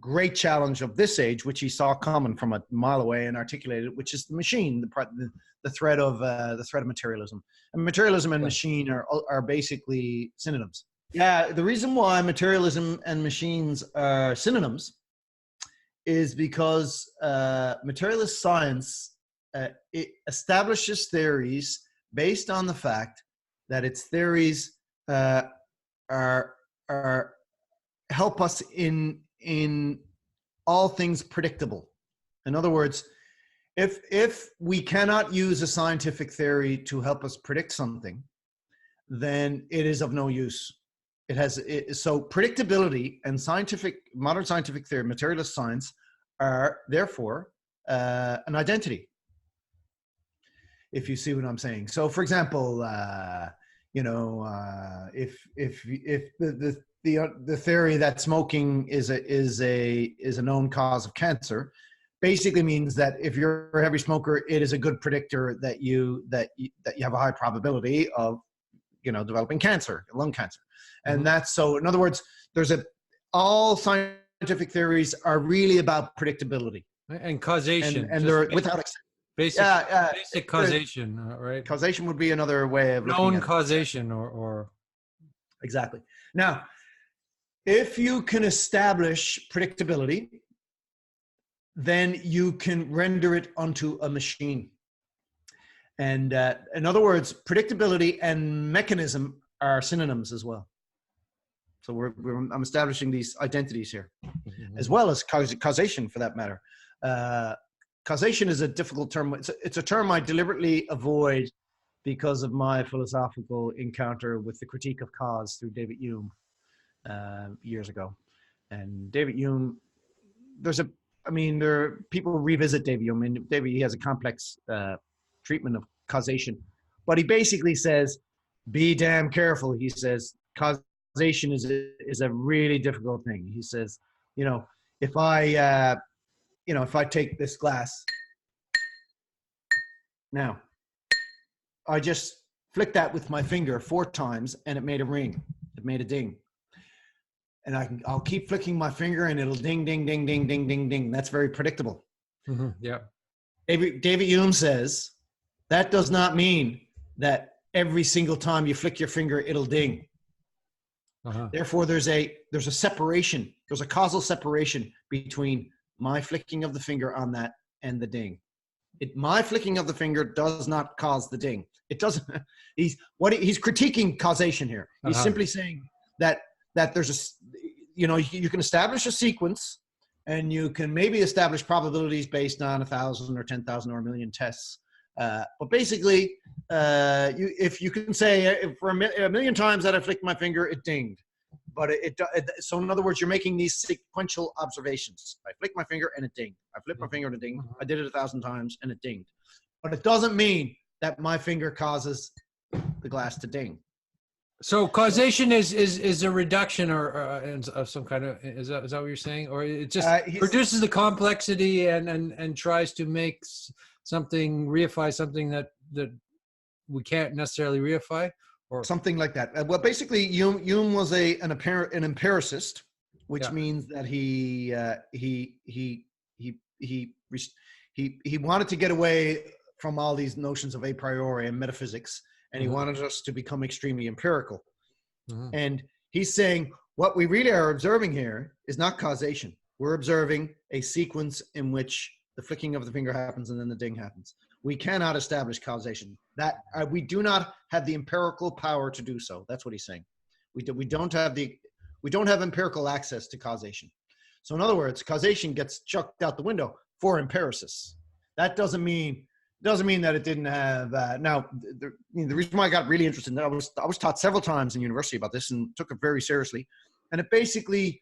great challenge of this age, which he saw coming from a mile away and articulated, which is the machine, the threat of materialism. And materialism and machine are basically synonyms. Yeah, the reason why materialism and machines are synonyms is because materialist science it establishes theories based on the fact that its theories are help us in all things predictable. In other words, if we cannot use a scientific theory to help us predict something, then it is of no use. So predictability and modern scientific theory, materialist science, are therefore an identity, if you see what I'm saying. So, for example, if the theory that smoking is a known cause of cancer, basically means that if you're a heavy smoker, it is a good predictor that you have a high probability of developing cancer, lung cancer. And that's so. In other words, all scientific theories are really about predictability and causation, and they're without basic causation, right? Causation would be another way of looking at causation, or exactly. Now, if you can establish predictability, then you can render it onto a machine. And in other words, predictability and mechanism are synonyms as well. So I'm establishing these identities here, as well as causation, for that matter. Causation is a difficult term. It's a term I deliberately avoid because of my philosophical encounter with the critique of cause through David Hume years ago. And David Hume, people revisit David Hume, and he has a complex treatment of causation, but he basically says, be damn careful. He says causation is a really difficult thing. He says, if I take this glass now, I just flick that with my finger 4 times and it made a ring. It made a ding. And I'll keep flicking my finger and it'll ding, ding, ding, ding, ding, ding, ding. That's very predictable. Yeah. David Hume says that does not mean that every single time you flick your finger, it'll ding. Therefore, there's a separation. There's a causal separation between my flicking of the finger on that and the ding. My flicking of the finger does not cause the ding. It doesn't. He's critiquing causation here. He's simply saying that there's you can establish a sequence, and you can maybe establish probabilities based on 1,000 or 10,000 or 1,000,000 tests. But basically, if you can say for a million times that I flicked my finger, it dinged. But so in other words, you're making these sequential observations. I flick my finger and it dinged. I flipped my finger and it dinged. I did it 1,000 times and it dinged. But it doesn't mean that my finger causes the glass to ding. So causation is a reduction or of some kind of, is that what you're saying? Or it just produces the complexity and tries to make reify something that we can't necessarily reify, or something like that. Well, basically, Hume was an empiricist, which means that he wanted to get away from all these notions of a priori and metaphysics, and he wanted us to become extremely empirical. And he's saying what we really are observing here is not causation. We're observing a sequence in which the flicking of the finger happens and then the ding happens. We cannot establish causation. That we do not have the empirical power to do so. That's what he's saying. We don't have empirical access to causation. So in other words, causation gets chucked out the window for empiricists. That doesn't mean that it didn't have. Now, the reason why I got really interested in that, I was taught several times in university about this and took it very seriously. And it basically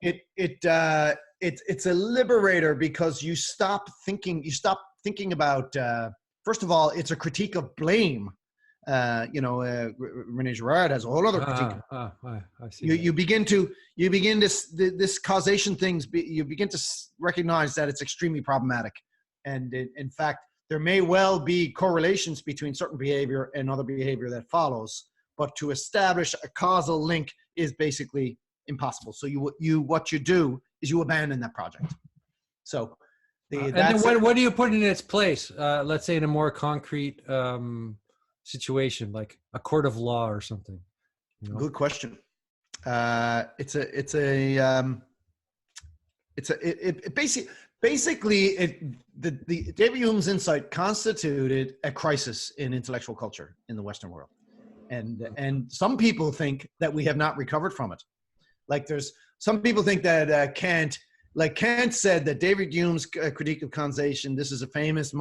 it's a liberator because you stop thinking about. First of all, it's a critique of blame. René Girard has a whole other critique. I see. You begin to this causation things. You begin to recognize that it's extremely problematic, and in fact, there may well be correlations between certain behavior and other behavior that follows. But to establish a causal link is basically impossible. So what you do you abandon that project. So and then what do you put in its place? Let's say in a more concrete situation, like a court of law or something. You know? Good question. Basically David Hume's insight constituted a crisis in intellectual culture in the Western world, and some people think that we have not recovered from it. Like there's some people think that Kant said that David Hume's critique of causation. This is a famous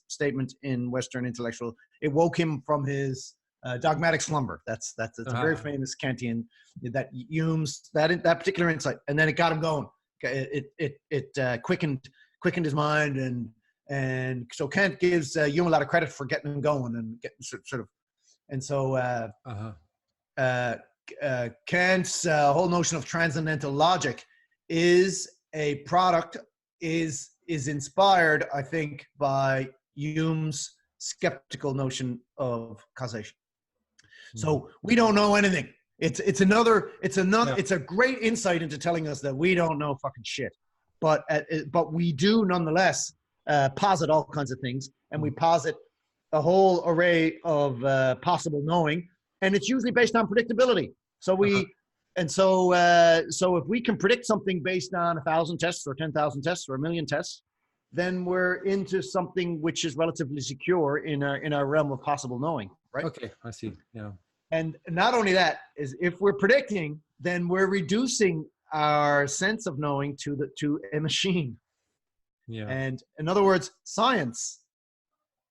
statement in Western intellectual. It woke him from his dogmatic slumber. That's a very famous Kantian, that Hume's that particular insight, and then it got him going. It quickened his mind, and so Kant gives Hume a lot of credit for getting him going and getting sort of, and so Kant's whole notion of transcendental logic is a product is inspired, I think, by Hume's skeptical notion of causation. So we don't know anything. It's a great insight into telling us that we don't know fucking shit, but we do nonetheless posit all kinds of things, and we posit a whole array of possible knowing, and it's usually based on predictability. So so if we can predict something based on 1,000 tests or 10,000 tests or 1,000,000 tests, then we're into something which is relatively secure in our realm of possible knowing, right? Okay, I see. Yeah. And not only that, is if we're predicting, then we're reducing our sense of knowing to a machine. Yeah. And in other words, science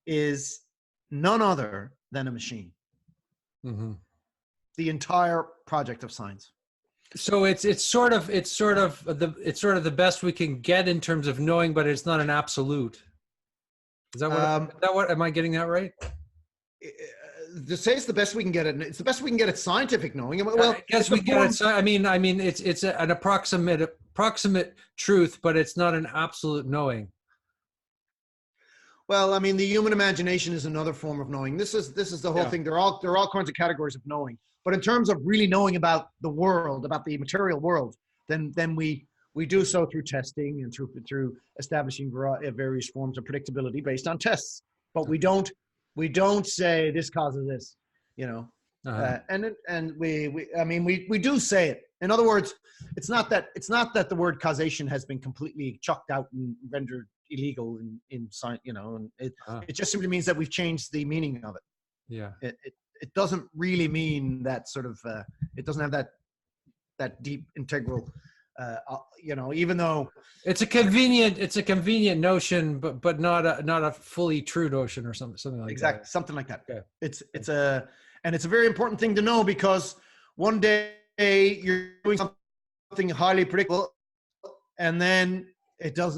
is none other than a machine. Mm-hmm. The entire project of science. So it's sort of the best we can get in terms of knowing, but it's not an absolute. Is that what am I getting that right? To say it's the best we can get it, it's the best we can get at scientific knowing. Well, I guess we get it. I mean, it's an approximate truth, but it's not an absolute knowing. Well, I mean, the human imagination is another form of knowing. This is the whole thing. There are all kinds of categories of knowing. But in terms of really knowing about the world, about the material world, then we do so through testing and through establishing various forms of predictability based on tests. But we don't say this causes this, you know. And we do say it. In other words, it's not that the word causation has been completely chucked out and rendered illegal in science, you know, and it just simply means that we've changed the meaning of it. Yeah. It doesn't really mean that sort of it doesn't have that deep integral you know, even though it's a convenient notion, but not a fully true notion or something like that. Exactly, something like that. Okay. It's a very important thing to know, because one day you're doing something highly predictable, and then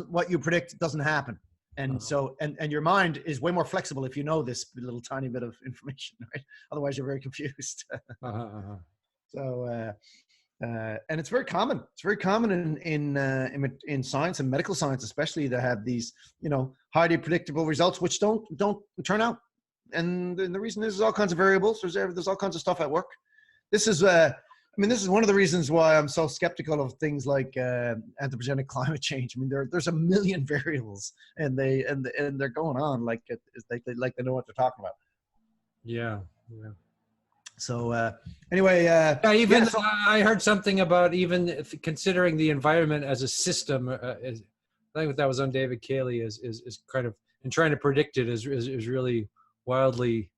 what you predict doesn't happen. And so, and your mind is way more flexible if you know this little tiny bit of information, right? Otherwise, you're very confused. So, and it's very common. It's very common in science and medical science, especially, to have these, you know, highly predictable results which don't turn out. And the reason is there's all kinds of variables. There's all kinds of stuff at work. This is one of the reasons why I'm so skeptical of things like anthropogenic climate change. I mean, there's a million variables, and they're going on like they know what they're talking about. Yeah. So anyway, I heard something about even considering the environment as a system. I think that was on David Cayley is kind of, and trying to predict it is really wildly,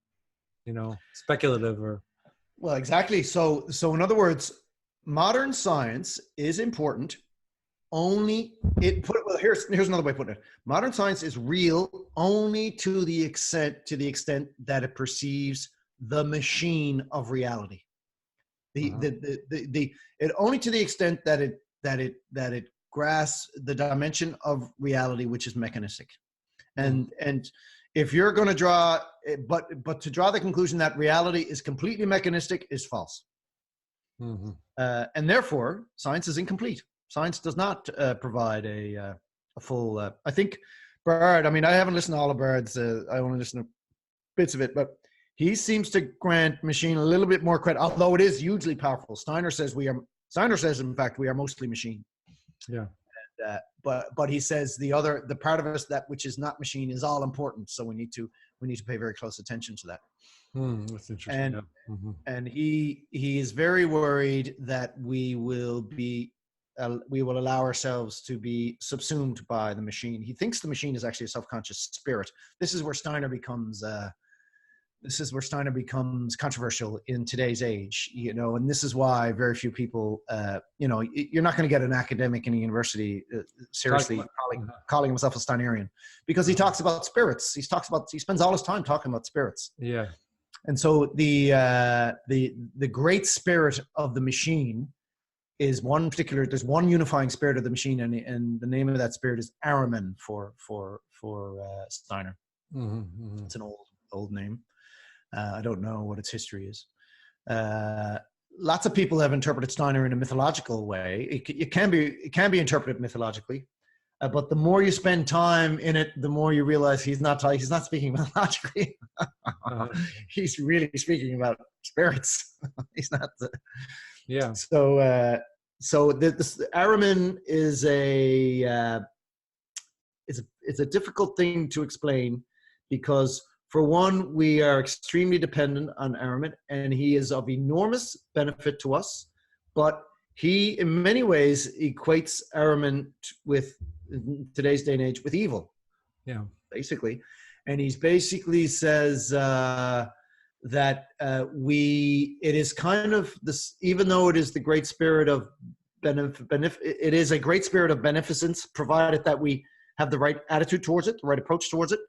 you know, speculative or. Well, exactly. So in other words, modern science is important. Here's another way of putting it. Modern science is real only to the extent that it perceives the machine of reality. Only to the extent that it grasps the dimension of reality, which is mechanistic. And if you're going to draw, but to draw the conclusion that reality is completely mechanistic is false. Mm-hmm. And therefore, science is incomplete. Science does not provide a full. I think Baird. I mean, I haven't listened to all of Baird's. I only listened to bits of it, but he seems to grant machine a little bit more credit, although it is hugely powerful. Steiner says, in fact, we are mostly machine. Yeah. But he says the part of us that which is not machine is all important. So we need to pay very close attention to that. That's interesting. And Yeah. Mm-hmm. and he is very worried that we will allow ourselves to be subsumed by the machine. He thinks the machine is actually a self-conscious spirit. This is where Steiner becomes controversial in today's age, and this is why very few people, you're not going to get an academic in a university seriously calling himself a Steinerian, because he talks about spirits. He spends all his time talking about spirits. Yeah. And so the great spirit of the machine is there's one unifying spirit of the machine, and the name of that spirit is Ahriman for Steiner. Mm-hmm, mm-hmm. It's an old name. I don't know what its history is. Lots of people have interpreted Steiner in a mythological way. It can be interpreted mythologically, but the more you spend time in it, the more you realize he's not speaking mythologically. He's really speaking about spirits. He's not. Yeah. So this Ahriman is it's a difficult thing to explain, because for one, we are extremely dependent on Ahriman, and he is of enormous benefit to us, but he, in many ways, equates Ahriman with, in today's day and age, with evil. Yeah. Basically. And he basically says that it is kind of this, even though it is the great spirit of it is a great spirit of beneficence, provided that we have the right attitude towards it, the right approach towards it.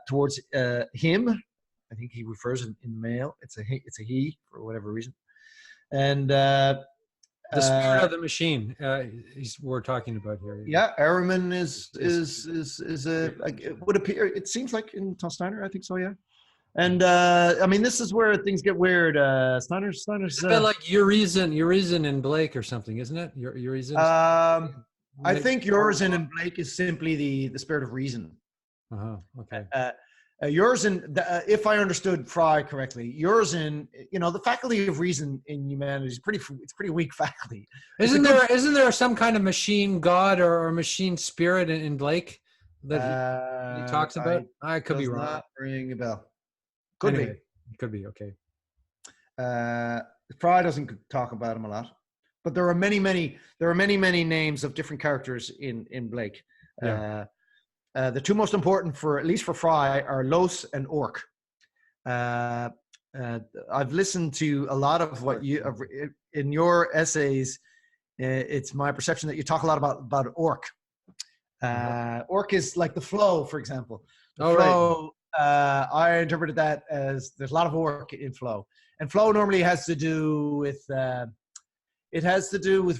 Towards him, I think he refers in male. It's a he for whatever reason, and the spirit of the machine. We're talking about here. Yeah, Ahriman is it would appear. It seems like in Steiner, I think so. Yeah, and I mean, this is where things get weird. Steiner's a bit like Urizen and Blake or something, isn't it? Urizen. I think Urizen and Blake is simply the spirit of reason. Okay. Urizen, if I understood Fry correctly, Urizen, the faculty of reason in humanity is pretty weak faculty. Isn't there some kind of machine god or machine spirit in Blake that he talks about? I could be wrong. Not ring a bell. Could be. Could be. Okay. Fry doesn't talk about him a lot, but there are many names of different characters in Blake. Yeah. The two most important, at least for Fry, are Los and Orc. I've listened to a lot of what you in your essays. It's my perception that you talk a lot about Orc. Orc is like the flow, for example. Flow. I interpreted that as there's a lot of Orc in flow, and flow normally has to do with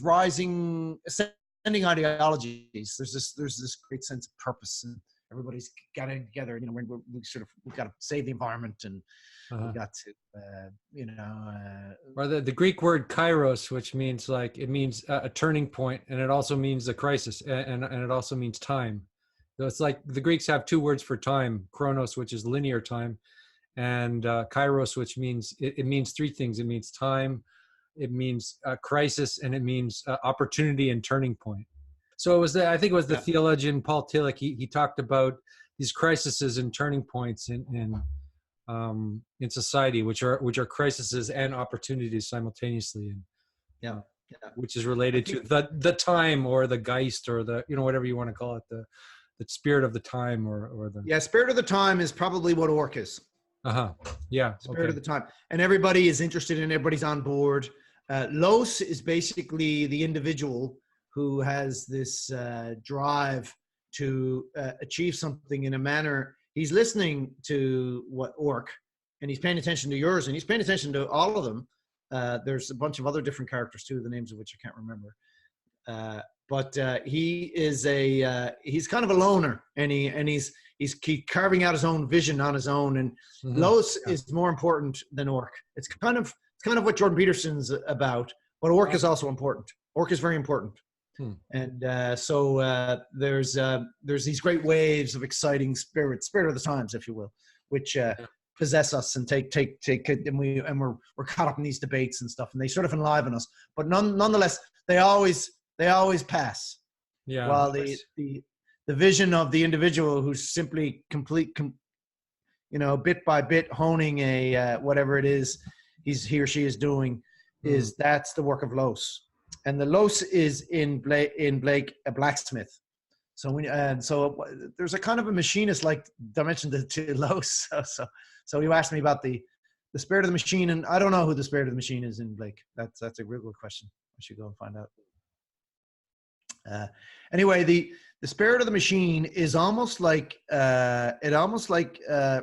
rising. Ending ideologies. There's this great sense of purpose, and everybody's getting together. We've got to save the environment, and we've got to, Or the Greek word kairos, which means a turning point, and it also means a crisis, and it also means time. So it's like the Greeks have two words for time: chronos, which is linear time, and kairos, which means it means three things. It means time, it means crisis, and it means opportunity and turning point. So I think it was the theologian Paul Tillich. He talked about these crises and turning points in society, which are crises and opportunities simultaneously, and which is related to the time, or the Geist, or the whatever you want to call it, the spirit of the time, or the spirit of the time is probably what Orc is. Spirit of the time, and everybody is interested in. Everybody's on board. Los is basically the individual who has this drive to achieve something in a manner. He's listening to what Orc, and he's paying attention to yours, and he's paying attention to all of them. There's a bunch of other different characters too, the names of which I can't remember. But he's kind of a loner, and he's carving out his own vision on his own. And Los is more important than Orc. It's kind of what Jordan Peterson's about, but Orc is also important. Orc is very important. And so there's these great waves of exciting spirit of the times, if you will, which possess us and take and we're caught up in these debates and stuff, and they sort of enliven us. But nonetheless, they always They always pass. Yeah. While the vision of the individual who's simply bit by bit honing a whatever it is he or she is doing, that's the work of Los. And the Los is in Blake a blacksmith. So there's a kind of a machinist-like dimension to Los. So you asked me about the spirit of the machine, and I don't know who the spirit of the machine is in Blake. That's a real good question. I should go and find out. Anyway, the spirit of the machine is almost like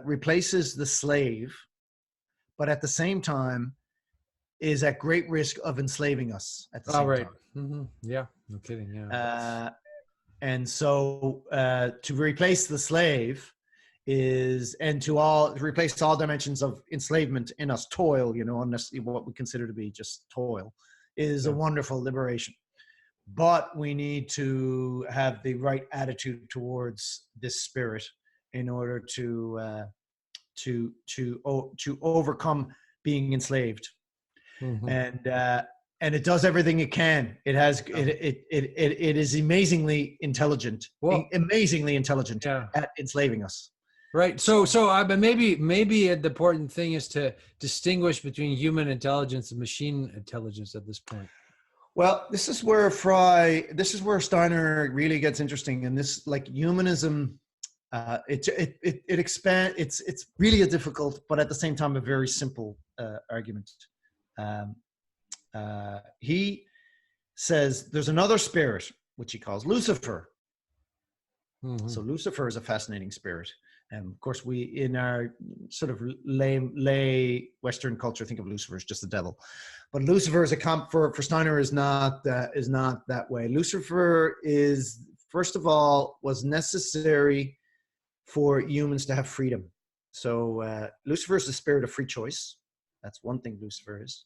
replaces the slave, but at the same time is at great risk of enslaving us at the same time. Mm-hmm. Yeah, no kidding. Yeah. And so to replace the slave to replace all dimensions of enslavement in us, toil, what we consider to be just toil, is a wonderful liberation. But we need to have the right attitude towards this spirit in order to overcome being enslaved. And it does everything it can. It is amazingly intelligent, at enslaving us. Right. So maybe the important thing is to distinguish between human intelligence and machine intelligence at this point. Well, this is where Steiner really gets interesting. And this, like, humanism, it expands. It's really a difficult, but at the same time a very simple argument. He says there's another spirit which he calls Lucifer. So Lucifer is a fascinating spirit. And of course, we, in our sort of lay Western culture, think of Lucifer as just the devil. But Lucifer is for Steiner is not that way. Lucifer is, first of all, was necessary for humans to have freedom. So Lucifer is the spirit of free choice. That's one thing Lucifer is.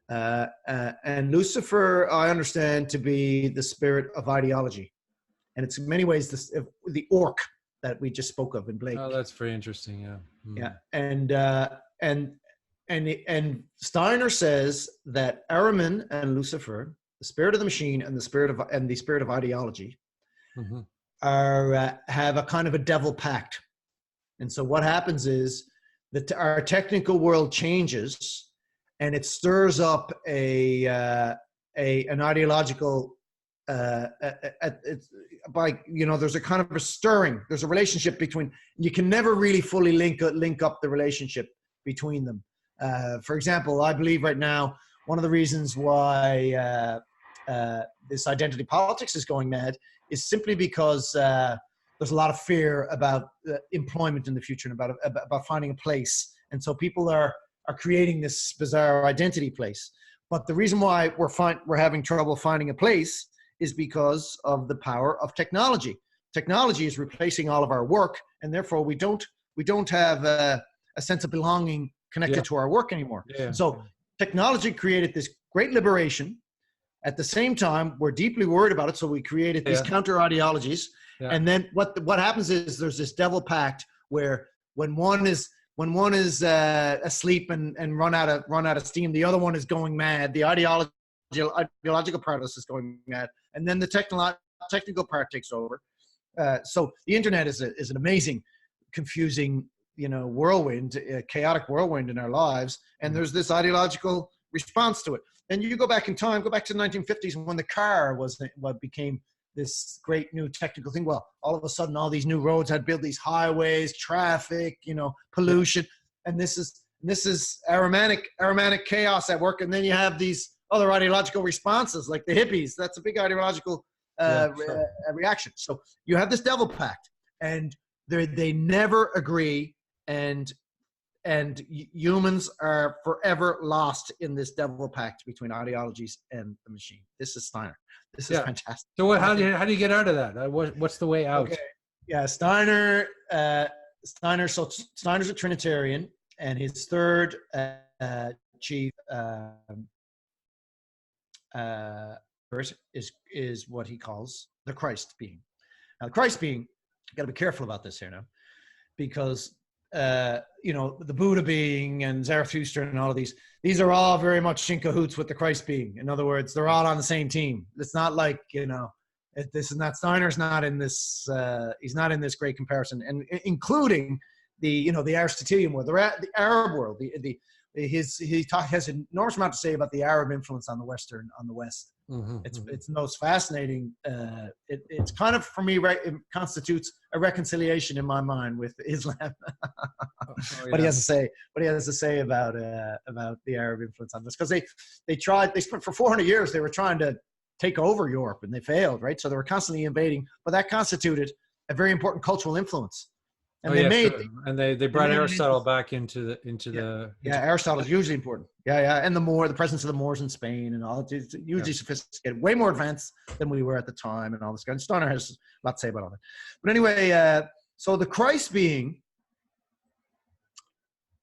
And Lucifer, I understand to be the spirit of ideology. And it's in many ways the orc that we just spoke of in Blake. Oh, that's very interesting. Yeah. Yeah. And Steiner says that Ahriman and Lucifer, the spirit of the machine and the spirit of ideology, have a kind of a devil pact. And so what happens is that our technical world changes, and it stirs up an ideological. There's a kind of a stirring. There's a relationship between. You can never really fully link up the relationship between them. For example, I believe right now one of the reasons why this identity politics is going mad is simply because there's a lot of fear about employment in the future and about finding a place, and so people are creating this bizarre identity place. But the reason why we're having trouble finding a place is because of the power of technology. Technology is replacing all of our work, and therefore we don't have a sense of belonging connected to our work anymore. Yeah. So technology created this great liberation. At the same time, we're deeply worried about it, so we created these counter ideologies. Yeah. And then what happens is there's this devil pact where when one is asleep and run out of steam, the other one is going mad. The ideological part of us is going mad, and then the technical part takes over. So the internet is an amazing, confusing, whirlwind, chaotic whirlwind in our lives, and there's this ideological response to it. And you go back in time, go back to the 1950s when the car was what became this great new technical thing. Well, all of a sudden, all these new roads had built these highways, traffic, pollution, and this is Ahrimanic chaos at work. And then you have these other ideological responses, like the hippies. That's a big ideological reaction. So you have this devil pact, and they never agree, and humans are forever lost in this devil pact between ideologies and the machine. This is Steiner. This is fantastic. So how do you get out of that? What's the way out? Okay. Yeah, Steiner. So Steiner's a Trinitarian, and his third chief is what he calls the Christ being. Now, the Christ being, you got to be careful about this here now, because you know, the Buddha being and Zarathustra and all of these are all very much in cahoots with the Christ being. In other words, they're all on the same team. It's not like, you know, this is not, Steiner's not in this, he's not in this great comparison, and including the, you know, the Aristotelian world, the Arab world, he has an enormous amount to say about the Arab influence on the West. Mm-hmm, It's the most fascinating. It's kind of, for me, right, it constitutes a reconciliation in my mind with Islam. What he has to say about the Arab influence on this, because they spent for 400 years, they were trying to take over Europe and they failed, right? So they were constantly invading, but that constituted a very important cultural influence. And they brought Aristotle back into the Aristotle is hugely important. And the presence of the Moors in Spain and all, it's hugely sophisticated, way more advanced than we were at the time, and all this kind of. Steiner has a lot to say about all that. But anyway, so the Christ being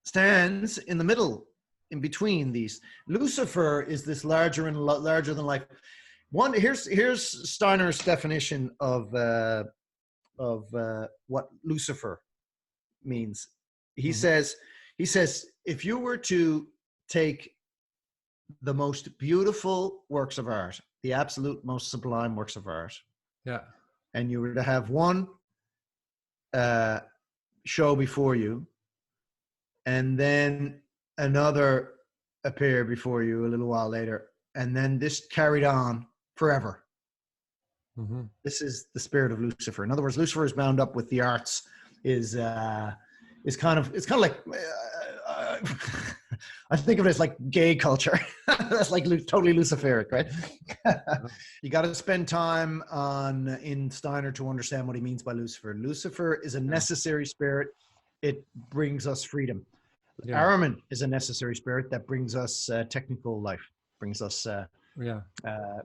stands in the middle, in between these. Lucifer is this larger than life. Here's Steiner's definition of what Lucifer means. He says, if you were to take the most beautiful works of art, the absolute most sublime works of art, and you were to have one show before you, and then another appear before you a little while later, and then this carried on forever. Mm-hmm. This is the spirit of Lucifer. In other words, Lucifer is bound up with the arts. It's kind of like I think of it as like gay culture. That's like totally Luciferic, right? You got to spend time in Steiner to understand what he means by Lucifer. Lucifer is a necessary spirit. It brings us freedom. Ahriman is a necessary spirit that brings us technical life, brings us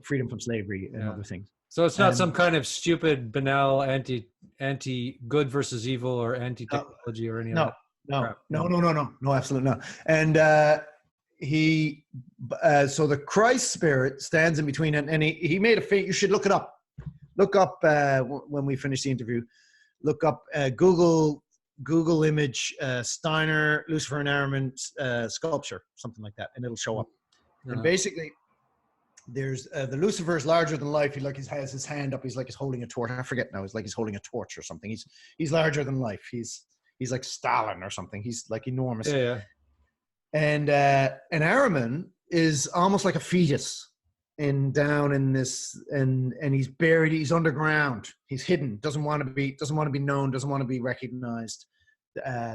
freedom from slavery and other things. So it's not some kind of stupid, banal, anti good versus evil or anti-technology or any of that. No, absolutely not. And so the Christ spirit stands in between, and he made you should look it up. Look up when we finish the interview. Look up Google image Steiner, Lucifer and Ahriman sculpture, something like that, and it'll show up. And basically, there's the Lucifer is larger than life. He has his hand up. He's holding a torch. I forget now. It's like he's holding a torch or something. He's larger than life. He's like Stalin or something. He's like enormous. And Ahriman is almost like a fetus down in this, and he's buried. He's underground. He's hidden. Doesn't want to be known. Doesn't want to be recognized.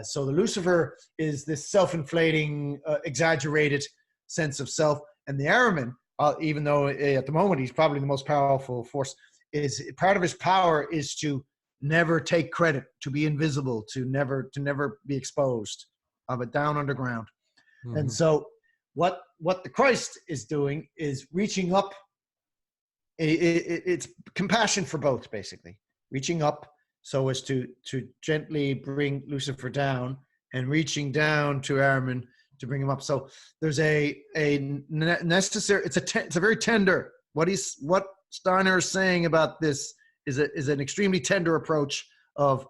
So the Lucifer is this self-inflating, exaggerated sense of self, and the Ahriman, even though at the moment he's probably the most powerful force, is part of his power is to never take credit, to be invisible, to never be exposed, but down underground. Mm-hmm. And so what the Christ is doing is reaching up. It's compassion for both, basically, reaching up so as to gently bring Lucifer down, and reaching down to Ahriman to bring him up. So there's a necessary. It's a very tender. What Steiner is saying about this is an extremely tender approach of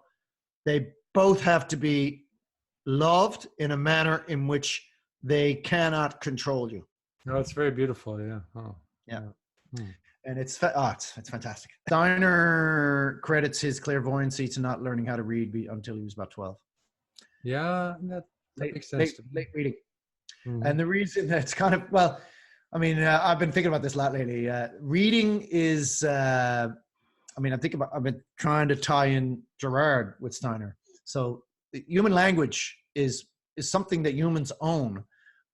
they both have to be loved in a manner in which they cannot control you. No, it's very beautiful. Yeah. Oh. Yeah. And it's fantastic. Steiner credits his clairvoyancy to not learning how to read until he was about 12. Yeah, that makes sense. Late reading. Mm-hmm. And the reason that's kind of, well, I mean, I've been thinking about this a lot lately. Reading is, I've been trying to tie in Gerard with Steiner. So human language is something that humans own,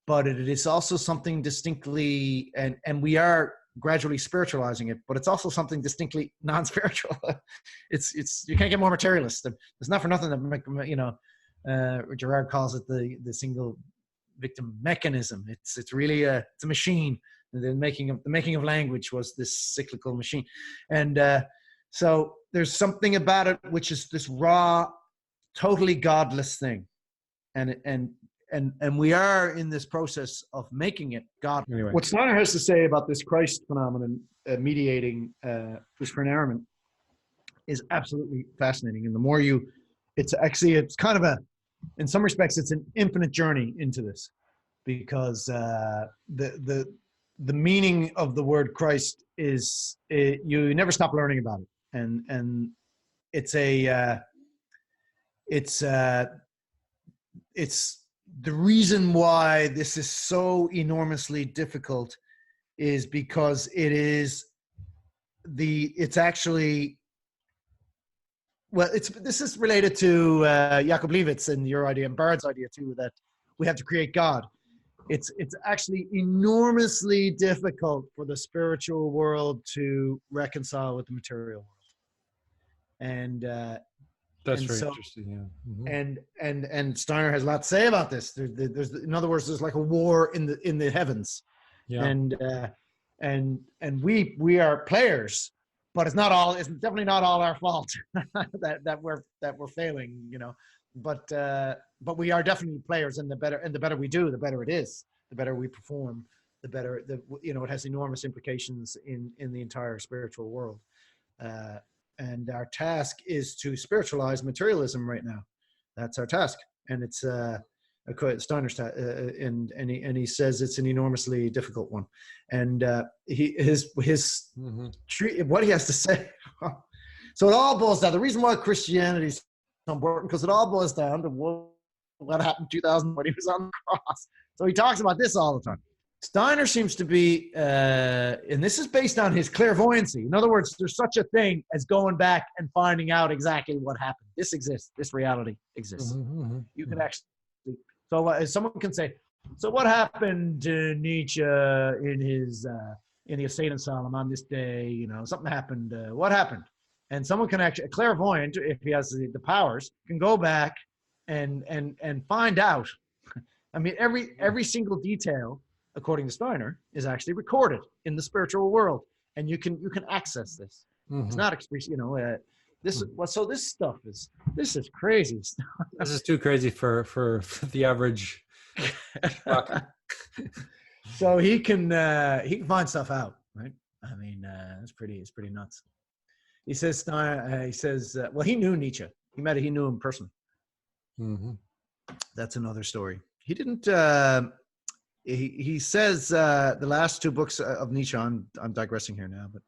but it is also something distinctly, and we are gradually spiritualizing it, but it's also something distinctly non-spiritual. It's you can't get more materialist. It's not for nothing that Gerard calls it the single victim mechanism. It's really it's a machine. The making of language was this cyclical machine, and so there's something about it which is this raw, totally godless thing, and we are in this process of making it God. Anyway. What Steiner has to say about this Christ phenomenon mediating Lucifer and Ahriman is absolutely fascinating. And the more it's kind of in some respects, it's an infinite journey into this, because the meaning of the word Christ is you never stop learning about it, and it's the reason why this is so enormously difficult is because it's actually, well, this is related to Jakob Leavitt's and your idea and Bard's idea too, that we have to create God. It's actually enormously difficult for the spiritual world to reconcile with the material world, and that's and very so, interesting. Yeah. Mm-hmm. And Steiner has a lot to say about this. There's in other words, there's like a war in the heavens, Yeah. And we are players, but it's definitely not all our fault that we're failing, you know. But we are definitely players, and the better we do, the better it is. The better we perform, the better it has enormous implications in the entire spiritual world. And our task is to spiritualize materialism right now. That's our task, and it's Steiner's and he says it's an enormously difficult one, and his what he has to say. So it all boils down. The reason why Christianity is so important, because it all boils down to what happened 2000 when he was on the cross. So he talks about this all the time. Steiner seems to be, and this is based on his clairvoyancy. In other words, there's such a thing as going back and finding out exactly what happened. This exists. This reality exists. Mm-hmm. You can actually. So someone can say, so what happened to Nietzsche in the insane asylum on this day? You know, something happened. What happened? And someone can actually, a clairvoyant, if he has the powers, can go back and find out. I mean, every single detail, according to Steiner, is actually recorded in the spiritual world, and you can access this. Mm-hmm. It's not, you know, so this stuff is crazy stuff. This is too crazy for the average. So he can find stuff out, right? I mean, it's pretty nuts. He says Steiner. He says, well, he knew Nietzsche. He knew him personally. Mm-hmm. That's another story. He didn't. He says the last two books of Nietzsche. I'm digressing here now, but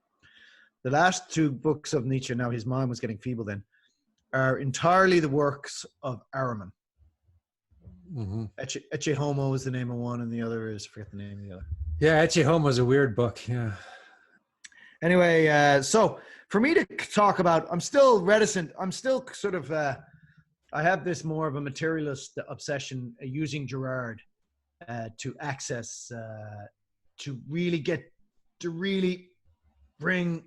the last two books of Nietzsche. Now his mind was getting feeble then. Are entirely the works of Ahriman. Mm-hmm. Ecce Homo is the name of one, and the other is, I forget the name of the other. Yeah, Ecce Homo is a weird book. Yeah. Anyway, so for me to talk about, I'm still reticent. I'm still sort of. I have this more of a materialist obsession using Girard to access, to really bring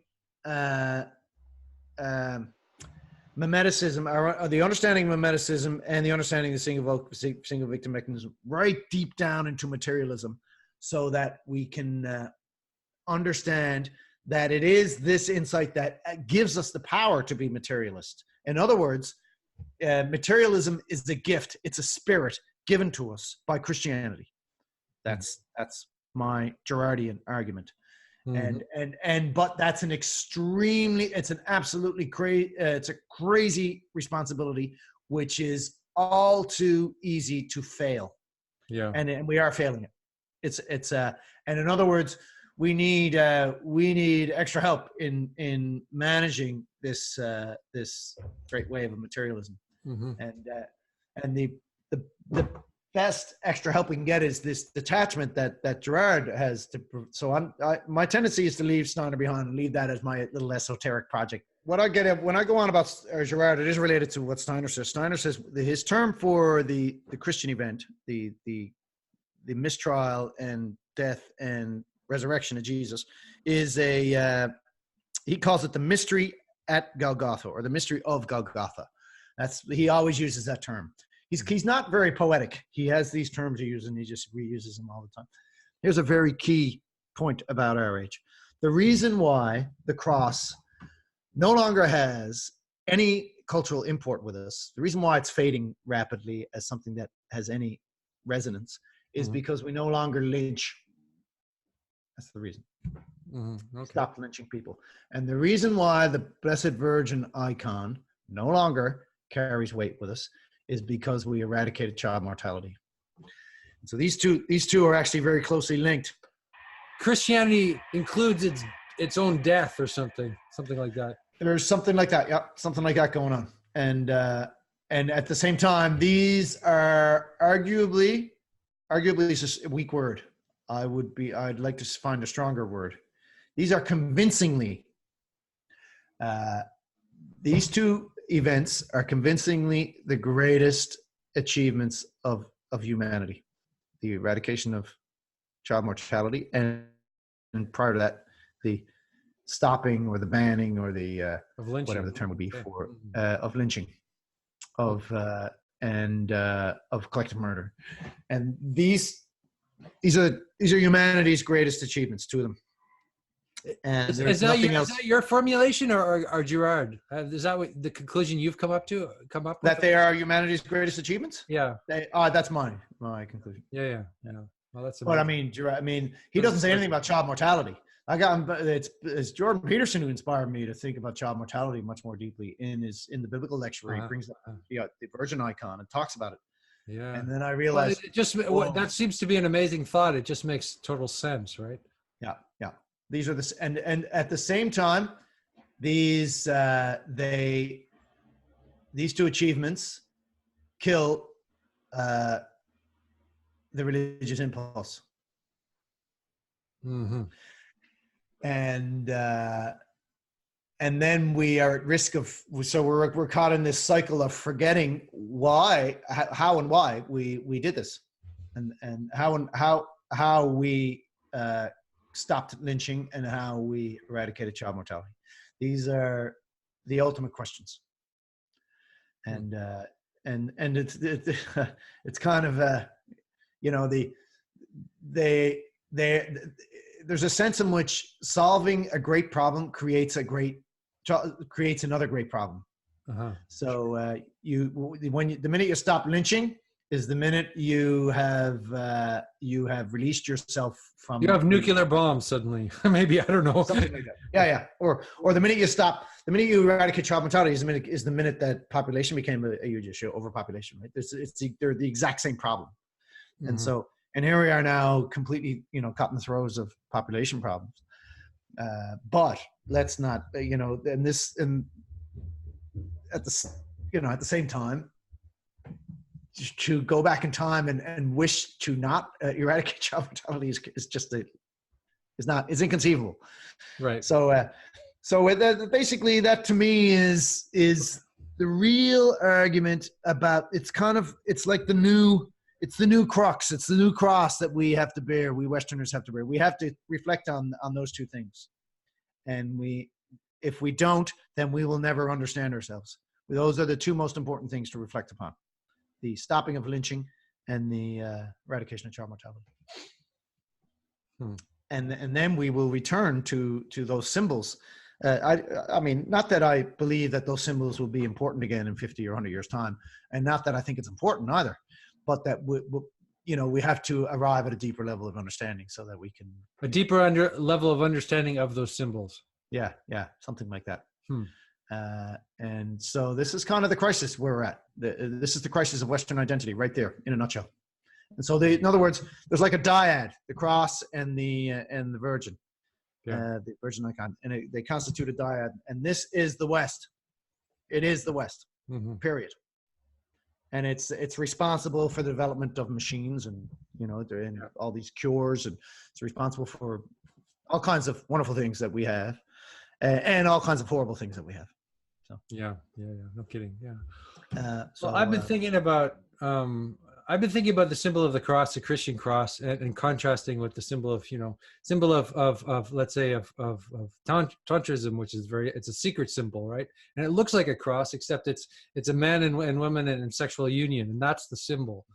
memeticism, or the understanding of memeticism and the understanding of the single victim mechanism right deep down into materialism, so that we can understand that it is this insight that gives us the power to be materialist. In other words, materialism is the gift. It's a spirit given to us by Christianity. That's my Girardian argument. Mm-hmm. But that's it's an absolutely crazy, it's a crazy responsibility, which is all too easy to fail. Yeah. And we are failing it. And in other words, we need extra help in managing this great wave of materialism. Mm-hmm. And the best extra help we can get is this detachment that Girard has to. So my tendency is to leave Steiner behind and leave that as my little esoteric project. What I get at when I go on about Girard, it is related to what Steiner says. Steiner says his term for the Christian event, the mistrial and death and resurrection of Jesus, is he calls it the mystery at Golgotha, or the mystery of Golgotha. He always uses that term. He's not very poetic. He has these terms he uses, and he just reuses them all the time. Here's a very key point about our age. The reason why the cross no longer has any cultural import with us, the reason why it's fading rapidly as something that has any resonance, is because we no longer lynch. That's the reason. Okay. Stop lynching people. And the reason why the Blessed Virgin icon no longer carries weight with us is because we eradicated child mortality. So these two are actually very closely linked. Christianity includes its own death or something like that. There's something like that. Yeah, something like that going on. And at the same time, these are arguably is a weak word. I'd like to find a stronger word. These are convincingly, these two events are convincingly the greatest achievements of humanity. The eradication of child mortality, and prior to that, the stopping or the banning or the of lynching, whatever the term would be for of lynching, of collective murder, and these are humanity's greatest achievements, two of them. And is that your formulation or Girard? Is that what the conclusion you've come up with? That they are humanity's greatest achievements? Yeah. That's my conclusion. Yeah. Well, that's. But I mean, Girard, he doesn't say anything about child mortality. It's Jordan Peterson who inspired me to think about child mortality much more deeply in the biblical lecture where he brings up the virgin icon and talks about it. Yeah. And then I realized that seems to be an amazing thought. It just makes total sense, right? Yeah. These are and at the same time, these two achievements kill the religious impulse. Mm-hmm. And then we are at risk of, so we're caught in this cycle of forgetting how and why we did this, and how we stopped lynching and how we eradicated child mortality. These are the ultimate questions, and it's kind of there's a sense in which solving a great problem creates another great problem. Uh-huh. So the minute you stop lynching is the minute you have released yourself from. You have nuclear bombs suddenly. Maybe, I don't know. Something like that. Yeah. Or the minute you eradicate child mortality is the minute that population became a huge issue, overpopulation. Right? They're the exact same problem, Mm-hmm. and so. And here we are now completely, caught in the throes of population problems. But let's not, at the same time, to go back in time and wish to not eradicate child mortality is inconceivable. Right. So basically that to me is the real argument about, it's like the new crux. It's the new cross that we have to bear. We Westerners have to bear. We have to reflect on those two things. And if we don't, then we will never understand ourselves. Those are the two most important things to reflect upon: the stopping of lynching and the eradication of child mortality. And then we will return to those symbols. I mean, not that I believe that those symbols will be important again in 50 or 100 years' time, and not that I think it's important either. But that we have to arrive at a deeper level of understanding so that we can a deeper level of understanding of those symbols. Yeah, something like that. And so this is kind of the crisis we're at. This is the crisis of Western identity, right there in a nutshell. And so, in other words, there's like a dyad: the cross and the Virgin, the Virgin icon, and they constitute a dyad. And this is the West. It is the West. Mm-hmm. Period. And it's responsible for the development of machines and all these cures, and it's responsible for all kinds of wonderful things that we have, and all kinds of horrible things that we have. So yeah, no kidding. Yeah. So I've been thinking about the symbol of the cross, the Christian cross, and contrasting with the symbol of let's say of Tantrism, which is it's a secret symbol, right? And it looks like a cross, except it's a man and woman in sexual union, and that's the symbol,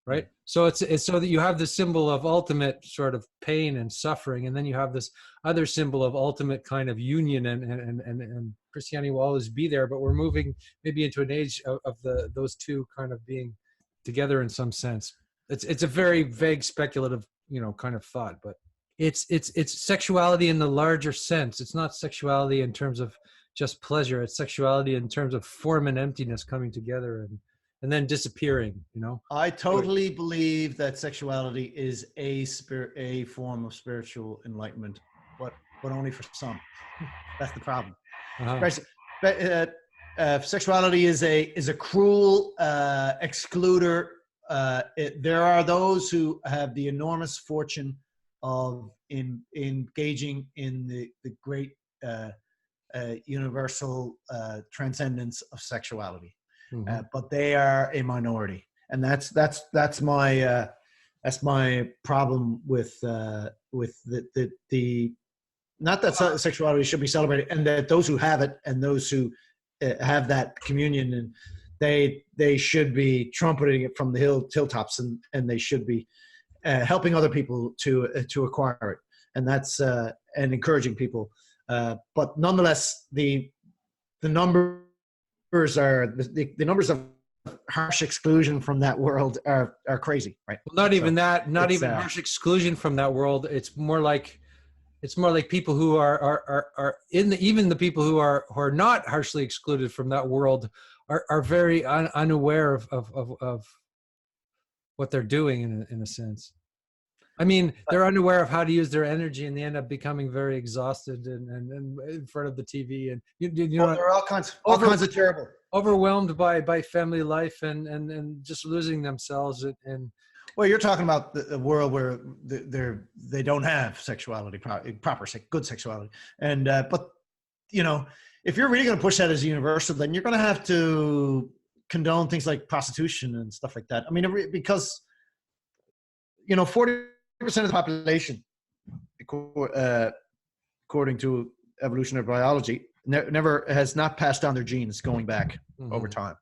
right? So it's so that you have the symbol of ultimate sort of pain and suffering, and then you have this other symbol of ultimate kind of union, and Christianity will always be there, but we're moving maybe into an age of those two kind of being together in some sense. It's a very vague, speculative, kind of thought, but it's sexuality in the larger sense. It's not sexuality in terms of just pleasure. It's sexuality in terms of form and emptiness coming together, and then disappearing, you know? I totally believe that sexuality is a form of spiritual enlightenment, but only for some. That's the problem. Uh-huh. Right? Sexuality is a cruel excluder. There are those who have the enormous fortune of engaging in the great universal transcendence of sexuality. Mm-hmm. But they are a minority, and that's my problem with the not that sexuality should be celebrated, and that those who have it and those who have that communion, and they should be trumpeting it from the hilltops, and they should be helping other people to acquire it, and that's and encouraging people. But nonetheless, the numbers of harsh exclusion from that world are crazy, right? Well, not even that, not even harsh exclusion from that world. It's more like people who are in even the people who are not harshly excluded from that world are very unaware of what they're doing in a sense. I mean, they're unaware of how to use their energy, and they end up becoming very exhausted and in front of the TV, and you know, there are all kinds of terrible, overwhelmed by family life and just losing themselves. And well, you're talking about the world where they don't have sexuality, proper good sexuality, and but you know, if you're really going to push that as universal, then you're going to have to condone things like prostitution and stuff like that. I mean, because you know, 40% of the population, according to evolutionary biology, never has not passed down their genes going back over time.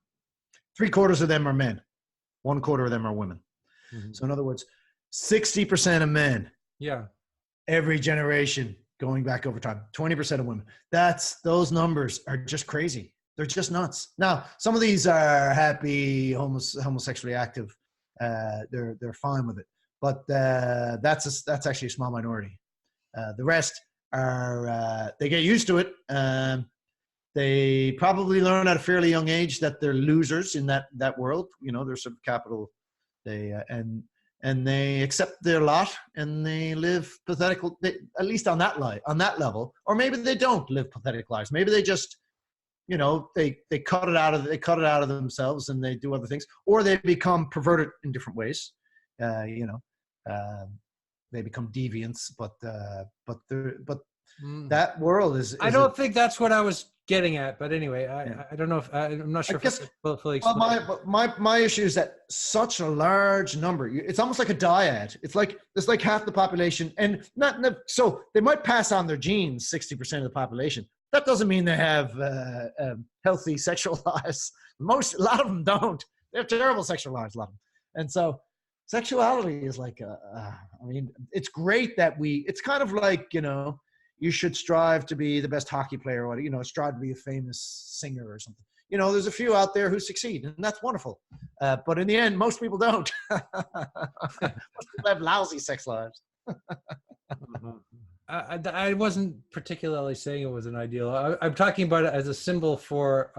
3/4 of them are men. 1/4 of them are women. Mm-hmm. So in other words, 60% of men. Yeah. Every generation going back over time. 20% of women. Those numbers are just crazy. They're just nuts. Now, some of these are happy, homosexually active. They're fine with it. But that's actually a small minority. The rest are they get used to it. They probably learn at a fairly young age that they're losers in that world. You know, they're sort of capital. And they accept their lot, and they live pathetic. At least on that level, or maybe they don't live pathetic lives. Maybe they just, you know, they cut it out of themselves, and they do other things, or they become perverted in different ways. You know. They become deviants, but that world is I don't think that's what I was getting at, but anyway, I don't know if I'm not sure if I fully explain. My issue is that such a large number, it's almost like a dyad. It's like half the population, and so they might pass on their genes, 60% of the population. That doesn't mean they have healthy sexual lives. A lot of them don't. They have terrible sexual lives, a lot of them. And so sexuality is like, I mean, it's great that it's kind of like, you know, you should strive to be the best hockey player, or, you know, strive to be a famous singer or something. You know, there's a few out there who succeed, and that's wonderful. But in the end, most people don't. Most people have lousy sex lives. I wasn't particularly saying it was an ideal. I'm talking about it as a symbol for,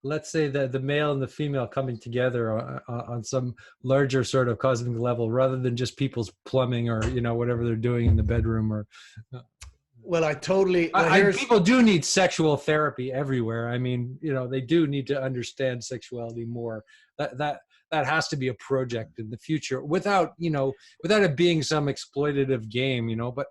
let's say, the male and the female coming together on some larger sort of cosmic level, rather than just people's plumbing or, you know, whatever they're doing in the bedroom or. Well, I totally. People do need sexual therapy everywhere. I mean, you know, they do need to understand sexuality more. That has to be a project in the future, without it being some exploitative game, you know. But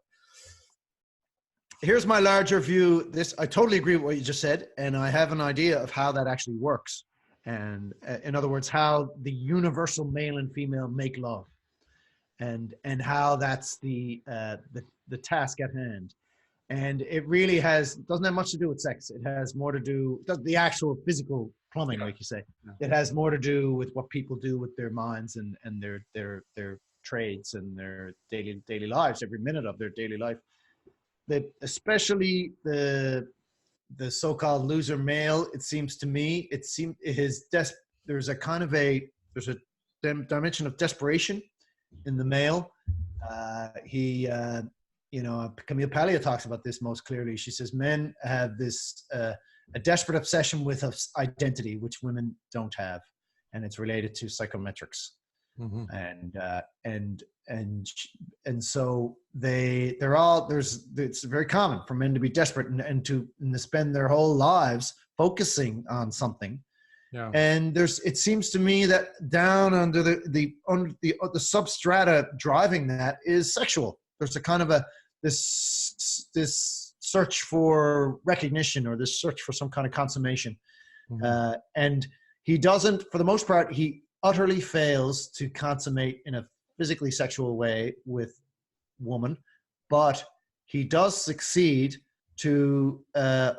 here's my larger view. I totally agree with what you just said, and I have an idea of how that actually works. And in other words, how the universal male and female make love, and how that's the task at hand. And it really doesn't have much to do with sex. It has more to do with the actual physical plumbing, like you say. It has more to do with what people do with their minds and their trades and their daily lives, every minute of their daily life. That especially the so-called loser male, it seems to me, there's a dimension of desperation in the male. You know, Camille Paglia talks about this most clearly. She says men have this a desperate obsession with identity, which women don't have, and it's related to psychometrics. Mm-hmm. And so it's very common for men to be desperate and to spend their whole lives focusing on something. Yeah. And it seems to me that down under the substrata driving that is sexual. There's a kind of this search for recognition, or this search for some kind of consummation. Mm-hmm. And he doesn't, for the most part, he utterly fails to consummate in a physically sexual way with woman, but he does succeed to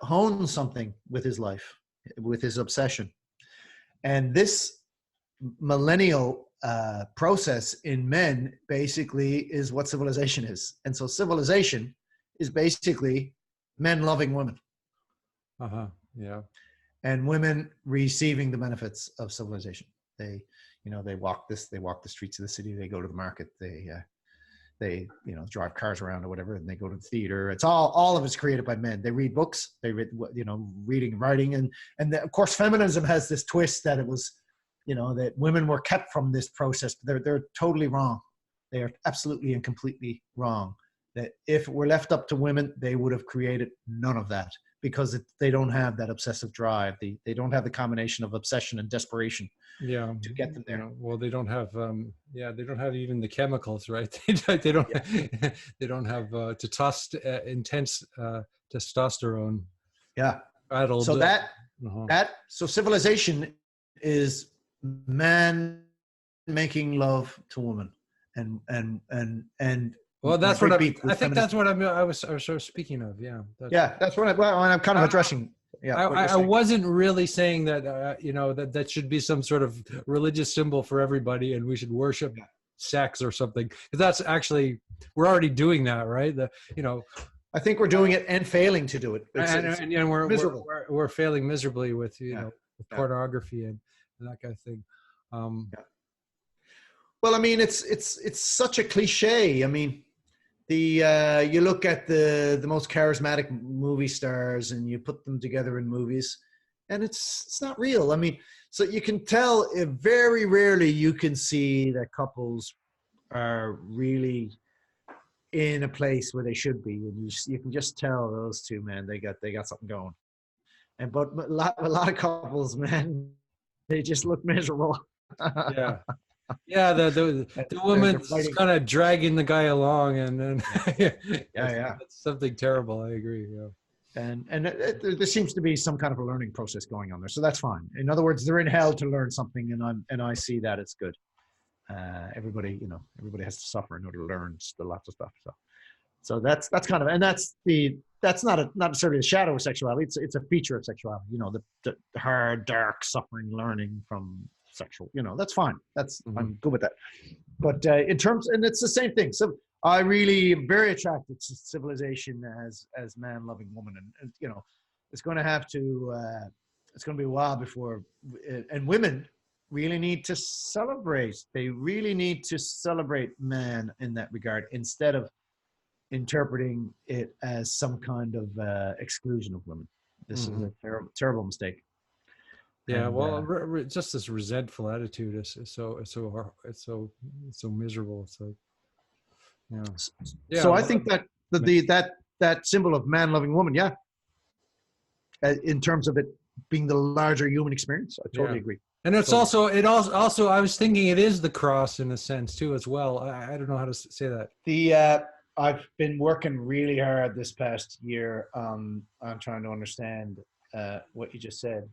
hone something with his life, with his obsession. And this millennial process in men basically is what civilization is. And so civilization is basically men loving women. Uh-huh. Yeah. And women receiving the benefits of civilization. They walk the streets of the city, they go to the market, they drive cars around or whatever, and they go to the theater. It's all of it's created by men. They read books, they read, reading and writing. And of course, feminism has this twist that it was, that women were kept from this process. They're totally wrong. They are absolutely and completely wrong. That if it were left up to women, they would have created none of that, because they don't have that obsessive drive. They don't have the combination of obsession and desperation. Yeah, to get them there. Well, they don't have they don't have even the chemicals, right? they don't yeah. They don't have intense testosterone. Yeah. Battled. So civilization is man making love to woman, and well, that's what I think that's what I was sort of speaking of. Yeah. That's what I'm kind of addressing. Yeah, I wasn't really saying that that should be some sort of religious symbol for everybody, and we should worship sex or something. Because that's actually, we're already doing that, right? I think we're doing it and failing to do it. And we're failing miserably with with pornography and that kind of thing. Well, I mean, it's such a cliche. I mean, you look at the most charismatic movie stars and you put them together in movies, and it's not real. I mean, so you can tell, very rarely you can see that couples are really in a place where they should be, and you can just tell those two men, they got something going. But a lot of couples, man, they just look miserable. Yeah. Yeah, the woman's kind of dragging the guy along, and then it's something terrible. I agree. Yeah. And there seems to be some kind of a learning process going on there, so that's fine. In other words, they're in hell to learn something, and I see that it's good. Everybody has to suffer in order to learn lots of stuff. So that's kind of, and that's not necessarily a shadow of sexuality. It's a feature of sexuality. The hard, dark, suffering learning from sexual, that's fine. I'm good with that. But in terms, and it's the same thing. So I really am very attracted to civilization as man loving woman, and it's going to be a while before, and women really need to celebrate. They really need to celebrate man in that regard, instead of interpreting it as some kind of exclusion of women. This is a terrible, terrible mistake. Yeah, just this resentful attitude is so miserable. So, So I think that that symbol of man loving woman, in terms of it being the larger human experience, I totally agree. And it's also I was thinking it is the cross in a sense too as well. I don't know how to say that. I've been working really hard this past year on trying to understand what you just said.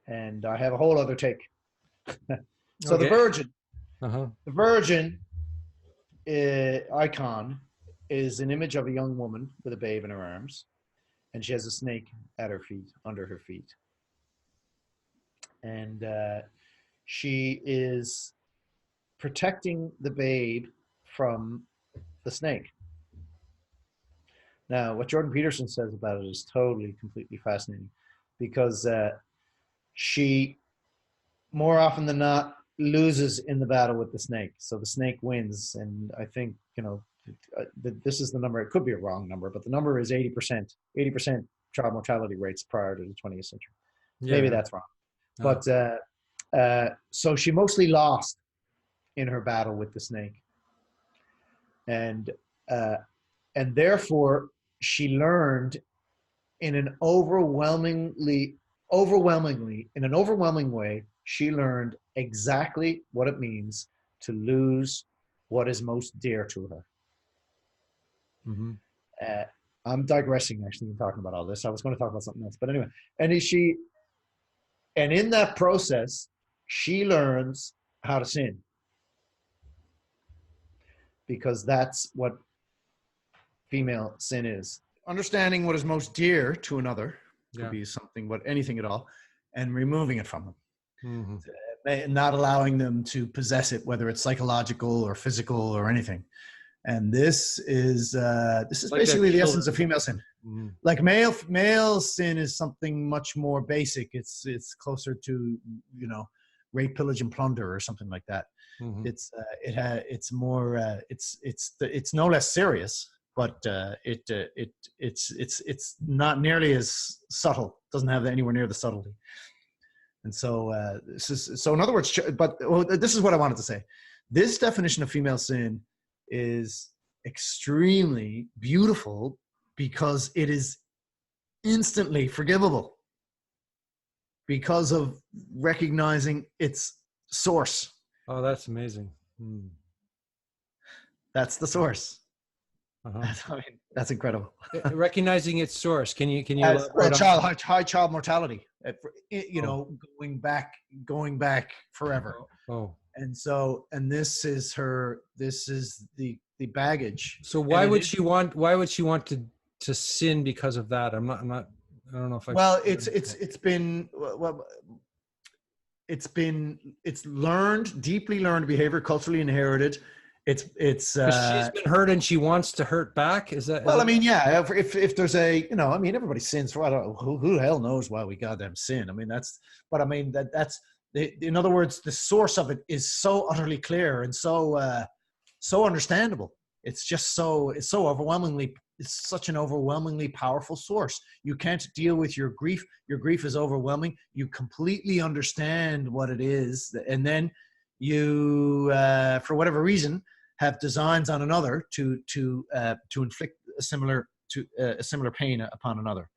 And I have a whole other take. So the Virgin icon is an image of a young woman with a babe in her arms, and she has a snake at her feet, under her feet. And she is protecting the babe from the snake. Now, what Jordan Peterson says about it is totally, completely fascinating, because she, more often than not, loses in the battle with the snake. So the snake wins. And I think, this is the number. It could be a wrong number, but the number is 80%. 80% child mortality rates prior to the 20th century. Yeah. Maybe that's wrong. But So she mostly lost in her battle with the snake, and therefore she learned in an overwhelming way, she learned exactly what it means to lose what is most dear to her. Mm-hmm. I'm digressing actually in talking about all this. I was going to talk about something else, but anyway, and in that process, she learns how to sin, because that's what female sin is. Understanding what is most dear to another, could be something, but anything at all, and removing it from them. Mm-hmm. Not allowing them to possess it, whether it's psychological or physical or anything. And this is like basically the essence of female sin. Mm-hmm. Like male sin is something much more basic. It's closer to, you know, rape, pillage, and plunder, or something like that. Mm-hmm. It's no less serious, but it's not nearly as subtle. Doesn't have anywhere near the subtlety. And so in other words, but this is what I wanted to say. This definition of female sin is extremely beautiful because it is instantly forgivable because of recognizing its source. Oh, that's amazing. That's the source. That's incredible. Recognizing its source. Can you high child mortality, you know, going back forever. And this is the baggage. So why would she want to sin because of that? I don't know if it's deeply learned behavior, culturally inherited. It's she's been hurt and she wants to hurt back. Is that? I mean, yeah. If there's a, you know, I mean, everybody sins. For I don't know who the hell knows why we goddamn sin. I mean, that's in other words, the source of it is so utterly clear and so understandable. It's such an overwhelmingly powerful source. You can't deal with your grief. Your grief is overwhelming. You completely understand what it is, and then you, for whatever reason, have designs on another to inflict a similar pain upon another,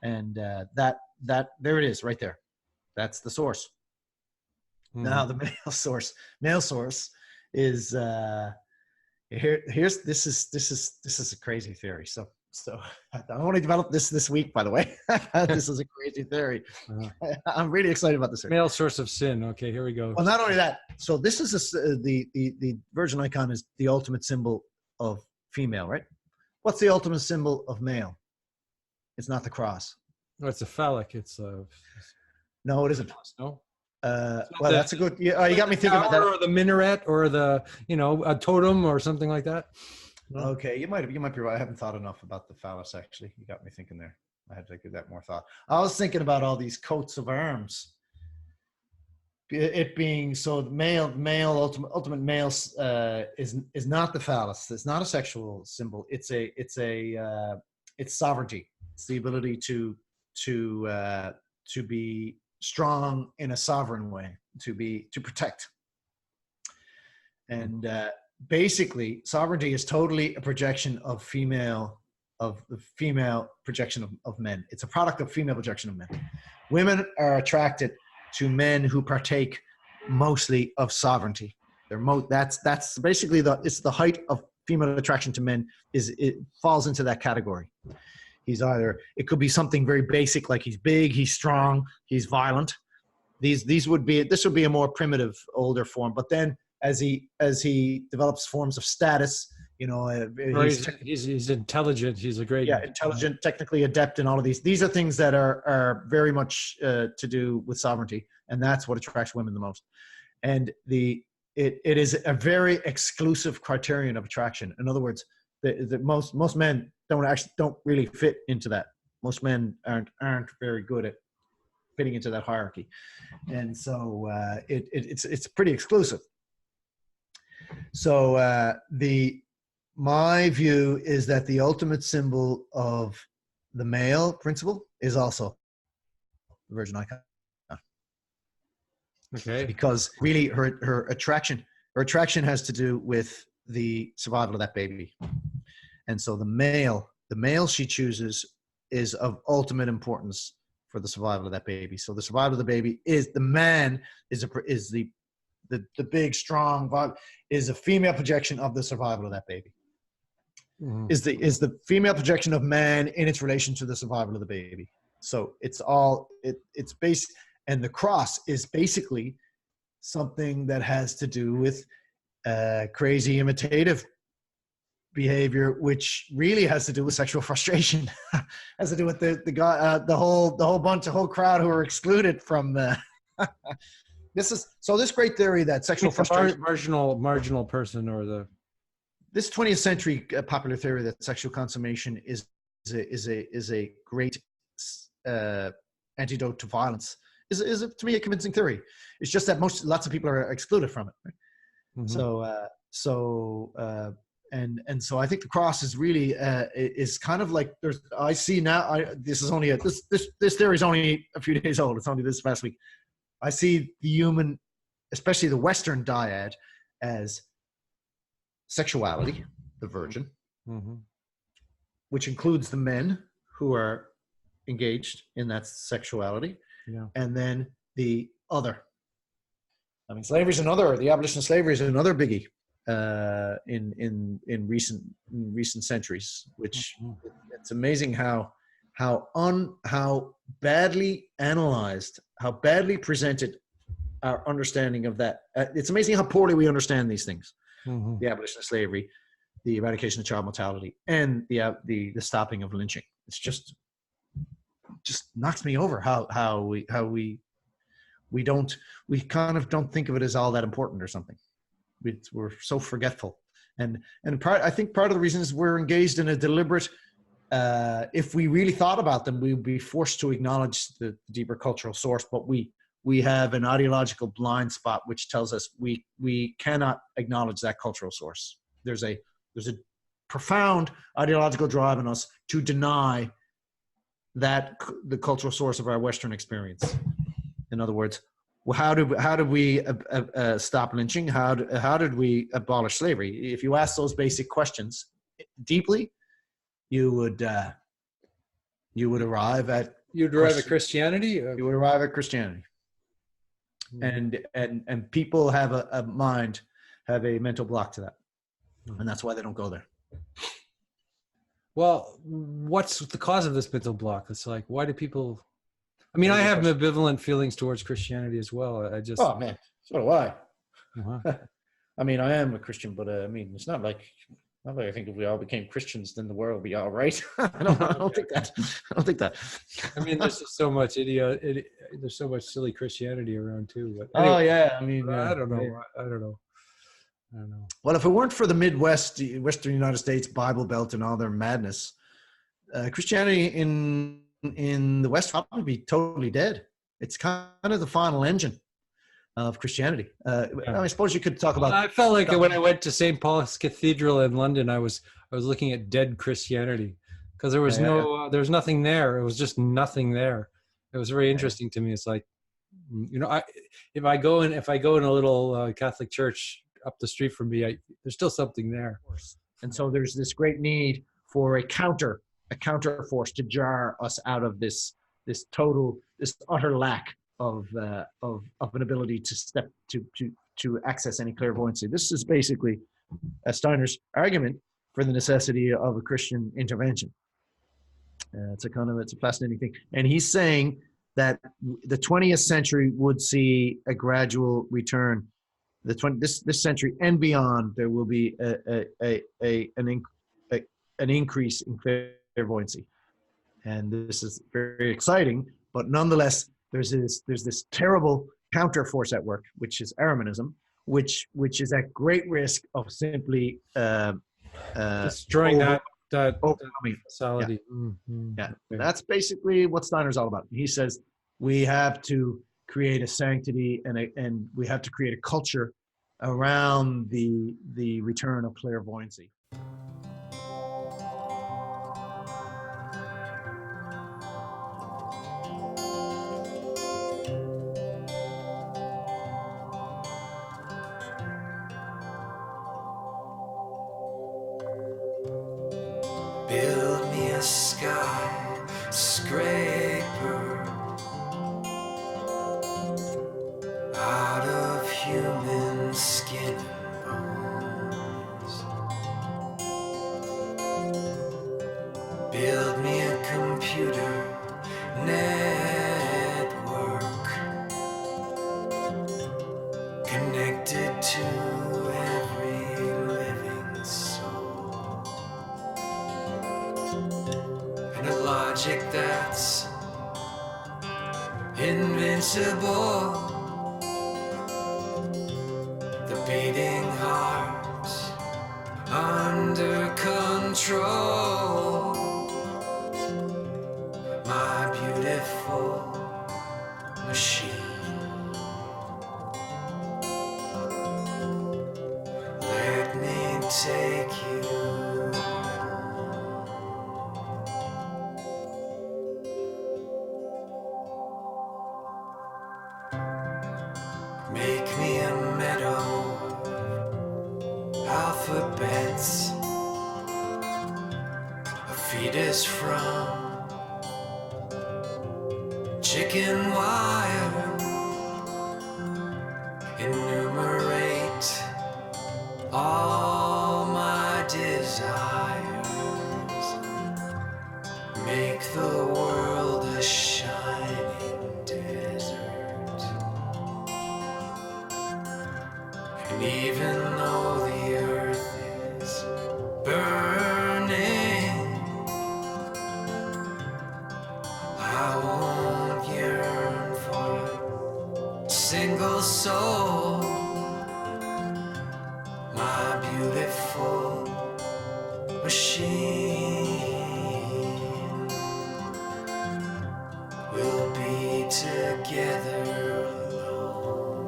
and that there it is right there. That's the source. Now the male source is this is a crazy theory. So I only developed this week, by the way. This is a crazy theory. I'm really excited about this. Male source of sin. Okay, here we go. Well, not only that. So this is the virgin icon is the ultimate symbol of female, right? What's the ultimate symbol of male? It's not the cross. No, it's a phallic. No, it isn't. No. Well, that's a good. Yeah, you got me thinking about that. Or the minaret, or the, you know, a totem, or something like that. No? Okay, you might be right. I haven't thought enough about the phallus. Actually, you got me thinking there. I had to give that more thought. I was thinking about all these coats of arms. It being so ultimate male is not the phallus. It's not a sexual symbol. It's sovereignty. It's the ability to be strong in a sovereign way, to protect. And basically, sovereignty is totally a projection of the female projection of men. It's a product of female projection of men. Women are attracted to men who partake mostly of sovereignty. That's basically it's the height of female attraction to men. It falls into that category. It could be something very basic, like he's big, he's strong, he's violent. This would be a more primitive, older form. But then as he develops forms of status, you know, he's intelligent. He's a great, intelligent, technically adept in all of these. These are things that are very much to do with sovereignty, and that's what attracts women the most. And it is a very exclusive criterion of attraction. In other words, most men don't really fit into that. Most men aren't very good at fitting into that hierarchy, and so it's pretty exclusive. So my view is that the ultimate symbol of the male principle is also the virgin icon. Okay. Because really her attraction has to do with the survival of that baby. And so the male she chooses is of ultimate importance for the survival of that baby. So the survival of the baby is the man is the big, strong, is a female projection of the survival of that baby. Mm-hmm. Is the female projection of man in its relation to the survival of the baby. So it's based, and the cross is basically something that has to do with crazy imitative behavior, which really has to do with sexual frustration. Has to do with the guy, the whole crowd who are excluded from the. This great theory that sexual frustration, marginal person, or this 20th century popular theory that sexual consummation is a great antidote to violence is to me a convincing theory. It's just that lots of people are excluded from it. Right? Mm-hmm. So I think the cross is really is kind of like this theory is only a few days old. It's only this past week. I see the human, especially the Western dyad, as sexuality, the virgin, mm-hmm. which includes the men who are engaged in that sexuality, and then the other. I mean, slavery is another. The abolition of slavery is another biggie in recent centuries. Which it's amazing how badly analyzed, how badly presented our understanding of that. It's amazing how poorly we understand these things. Mm-hmm. The abolition of slavery, the eradication of child mortality, and the stopping of lynching. It's just knocks me over how we kind of don't think of it as all that important or something. We're so forgetful, and I think part of the reason is we're engaged in a deliberate. If we really thought about them, we would be forced to acknowledge the deeper cultural source, but we have an ideological blind spot which tells us we cannot acknowledge that cultural source. There's a profound ideological drive in us to deny that the cultural source of our Western experience. In other words, how did we stop lynching? How did we abolish slavery? If you ask those basic questions deeply, you would arrive at Christianity. You would arrive at Christianity. And people have a mental block to that, and that's why they don't go there. Well, what's the cause of this mental block? It's like, why do people? I mean, I have ambivalent feelings towards Christianity as well. Oh man, so do I. Uh-huh. I mean, I am a Christian, but I mean, it's not like I think if we all became Christians, then the world would be all right. I don't think that. I mean, there's just so much there's so much silly Christianity around too. But anyway, I mean, I don't know. Well, if it weren't for the Western United States Bible Belt and all their madness, Christianity in the West would probably be totally dead. It's kind of the final engine of Christianity. I suppose you could talk about. I felt like when I went to St. Paul's Cathedral in London, I was looking at dead Christianity because there was there was nothing there. It was just nothing there. It was very interesting to me. It's like, if I go in a little Catholic church up the street from me, there's still something there. And so there's this great need for a counter force to jar us out of this utter lack of an ability to access any clairvoyancy. This is basically Steiner's argument for the necessity of a Christian intervention. It's a fascinating thing, and he's saying that the 20th century would see a gradual return. This century and beyond, there will be an increase in clairvoyancy, and this is very exciting. But nonetheless, there's this terrible counter force at work, which is Ahrimanism, which is at great risk of simply destroying that facility. Yeah. That's basically what Steiner's all about. He says we have to create a sanctity and we have to create a culture around the return of clairvoyancy. human skin and bones. Build me a computer network connected to every living soul, and a logic that's invincible, the beating heart under control, my beautiful machine. Let me take you. Make me a meadow, alphabets, a fetus from chicken wire, enumerate all my desires, make the world a shining desert. And even though the earth is burning, I won't yearn for a single soul. My beautiful machine will be together alone.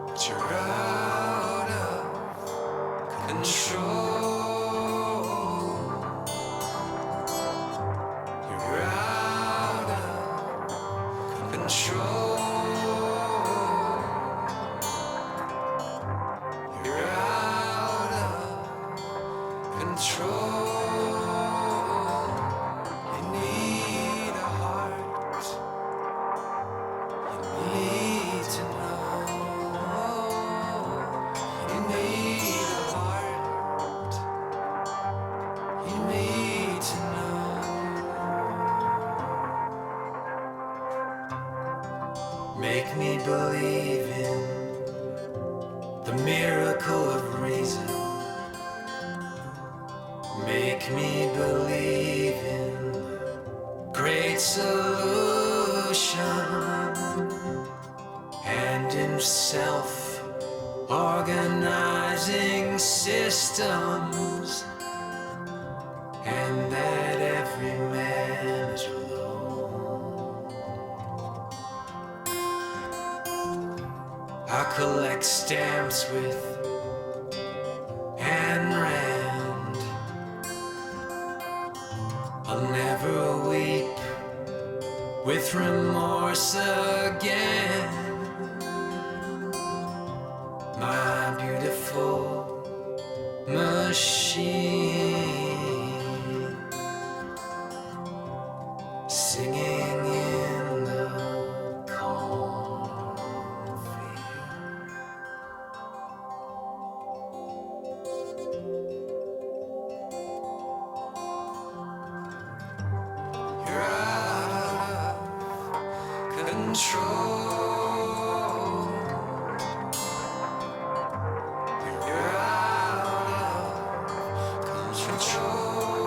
But you're out of control. You're out of control. You're out of control. You need a heart. You need to know. You need a heart. You need to know. Make me believe in the miracle of reason. Make me believe in the great solution and in self-organizing systems, and that every man is alone. I collect stamps with Ayn Rand. I'll never weep with remorse again. My beautiful machine, singing in the cornfield. You're out of control. You're out of control.